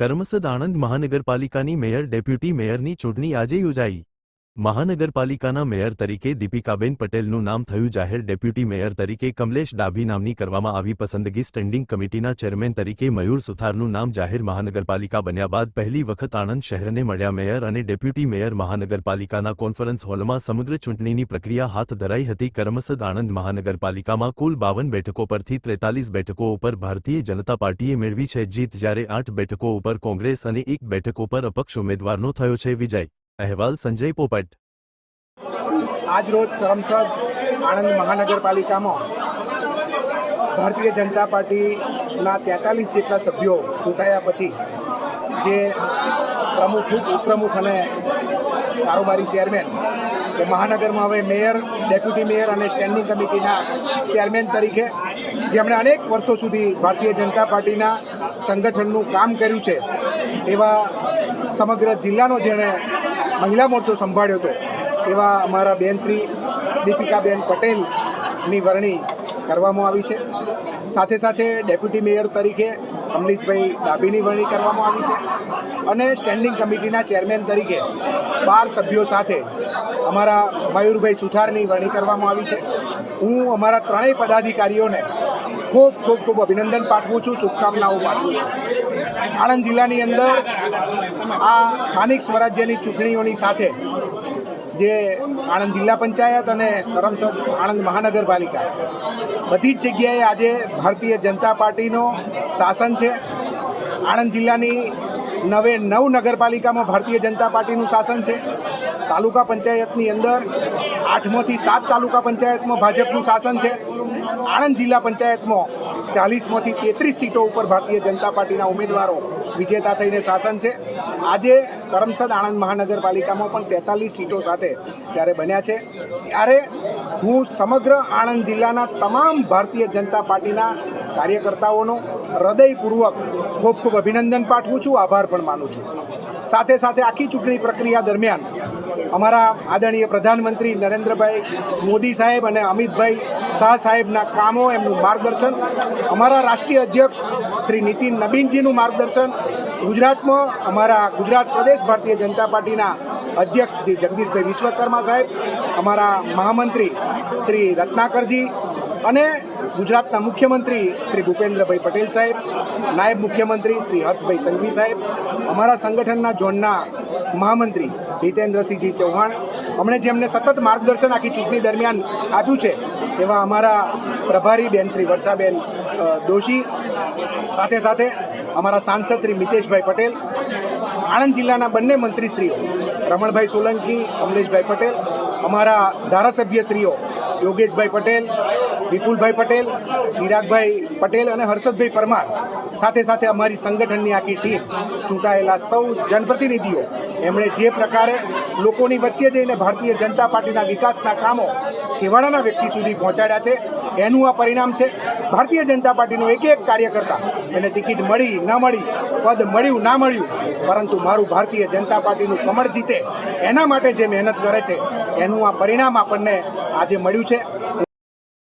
કરમસદ આણંદ મહાનગરપાલિકાની mayor deputy મેયરની ચૂંટણી આજે યોજાઈ। મહાનગરપાલિકાના મેયર તરીકે દીપિકાબેન પટેલનું નામ થયું જાહેર। ડેપ્યુટી મેયર તરીકે કમલેશ ડાભી નામની કરવામાં આવી પસંદગી। સ્ટેન્ડિંગ કમિટીના ચેરમેન તરીકે મયુર સુથારનું નામ જાહેર। મહાનગરપાલિકા બન્યા બાદ પહેલી વખત આણંદ શહેરને મળ્યા મેયર અને ડેપ્યુટી મેયર। મહાનગરપાલિકાના કોન્ફરન્સ હોલમાં સમગ્ર ચૂંટણીની પ્રક્રિયા હાથ ધરાઈ હતી। કરમસદ આણંદ મહાનગરપાલિકામાં કુલ 52 બેઠકો પરથી 43 બેઠકો ઉપર ભારતીય જનતા પાર્ટીએ મેળવી છે જીત, જ્યારે 8 બેઠકો ઉપર કોંગ્રેસ અને 1 બેઠક ઉપર અપક્ષ ઉમેદવારનો થયો છે વિજય। અહેવાલ સંજય પોપટ। आज रोज करमसद आनंद महानगरपालिका में भारतीय जनता पार्टी 43 जेटला सभ्यों चूंटाया पछी जे प्रमुख उपप्रमुख और कारोबारी चेरमेन महानगर में हवे मेयर, डेप्यूटी मेयर और स्टेन्डिंग कमिटी चेरमेन तरीके जेमणे अनेक वर्षों सुधी भारतीय जनता पार्टी संगठनનું काम कर्યું છે એવા સમગ્ર જિલ્લાનો જેણે મહિલા મોરચો સંભાળ્યો હતો એવા અમારા બેન શ્રી દીપિકાબેન પટેલની વરણી કરવામાં આવી છે। સાથે સાથે ડેપ્યુટી મેયર તરીકે કમલેશભાઈ ડાભીની વરણી કરવામાં આવી છે અને સ્ટેન્ડિંગ કમિટીના ચેરમેન તરીકે 12 સભ્યો સાથે અમારા મયુરભાઈ સુથારની વરણી કરવામાં આવી છે। હું અમારા ત્રણેય પદાધિકારીઓને ખૂબ ખૂબ ખૂબ અભિનંદન પાઠવું છું, શુભકામનાઓ પાઠવું છું। આણંદ જિલ્લાની અંદર આ સ્થાનિક સ્વરાજ્યની ચૂંટણીઓની સાથે જે આણંદ જિલ્લા પંચાયત અને કરમસદ આણંદ મહાનગરપાલિકા બધી જ જગ્યાએ આજે ભારતીય જનતા પાર્ટીનો શાસન છે। આણંદ જિલ્લાની 9 નગરપાલિકામાં ભારતીય જનતા પાર્ટીનું શાસન છે। તાલુકા પંચાયતની અંદર 8માંથી 7 તાલુકા પંચાયતમાં ભાજપનું શાસન છે। આણંદ જિલ્લા પંચાયતમાં 40માંથી 33 સીટો ઉપર ભારતીય જનતા પાર્ટીના ઉમેદવારો વિજેતા થઈને શાસન છે। આજે કરમસદ આણંદ મહાનગરપાલિકામાં પણ 43 સીટો સાથે જ્યારે બન્યા છે, ત્યારે હું સમગ્ર આણંદ જિલ્લાના તમામ ભારતીય જનતા પાર્ટીના કાર્યકર્તાઓનો હૃદયપૂર્વક ખૂબ ખૂબ અભિનંદન પાઠવું છું, આભાર પણ માનું છું। સાથે સાથે આખી ચૂંટણી પ્રક્રિયા દરમિયાન અમારા આદરણીય પ્રધાનમંત્રી નરેન્દ્રભાઈ મોદી સાહેબ અને અમિતભાઈ શાહ સાહેબના કામો, એમનું માર્ગદર્શન, અમારા રાષ્ટ્રીય અધ્યક્ષ શ્રી નીતિન નબીનજીનું માર્ગદર્શન, ગુજરાતમાં અમારા ગુજરાત પ્રદેશ ભારતીય જનતા પાર્ટીના અધ્યક્ષ શ્રી જગદીશભાઈ વિશ્વકર્મા સાહેબ, અમારા મહામંત્રી શ્રી રત્નાકરજી અને ગુજરાતના મુખ્યમંત્રી શ્રી ભૂપેન્દ્રભાઈ પટેલ સાહેબ, નાયબ મુખ્યમંત્રી શ્રી હર્ષભાઈ સંઘવી સાહેબ, અમારા સંગઠનના ઝોનના મહામંત્રી હિતેન્દ્રસિંહજી ચૌહાણ, અમને જેમને સતત માર્ગદર્શન આખી ચૂંટણી દરમિયાન આપ્યું છે એવા અમારા પ્રભારી બેન શ્રી વર્ષાબેન દોશી, સાથે સાથે અમારા સાંસદ શ્રી મિતેશભાઈ પટેલ, આણંદ જિલ્લાના બંને મંત્રીશ્રીઓ રમણભાઈ સોલંકી, કમલેશભાઈ પટેલ, અમારા ધારાસભ્યશ્રીઓ યોગેશભાઈ પટેલ, વિપુલભાઈ પટેલ, ચિરાગભાઈ પટેલ અને હર્ષદભાઈ પરમાર, સાથે સાથે અમારી સંગઠનની આખી ટીમ, ચૂંટાયેલા સૌ જનપ્રતિનિધિઓ, એમણે જે પ્રકારે લોકોની વચ્ચે જઈને ભારતીય જનતા પાર્ટીના વિકાસના કામો છેવાડાના વ્યક્તિ સુધી પહોંચાડ્યા છે, એનું આ પરિણામ છે। ભારતીય જનતા પાર્ટીનો એક એક કાર્યકર્તા, એને ટિકિટ મળી ન મળી, પદ મળ્યું ના મળ્યું, પરંતુ મારું ભારતીય જનતા પાર્ટીનું કમર જીતે એના માટે જે મહેનત કરે છે એનું આ પરિણામ આપણને આજે મળ્યું છે।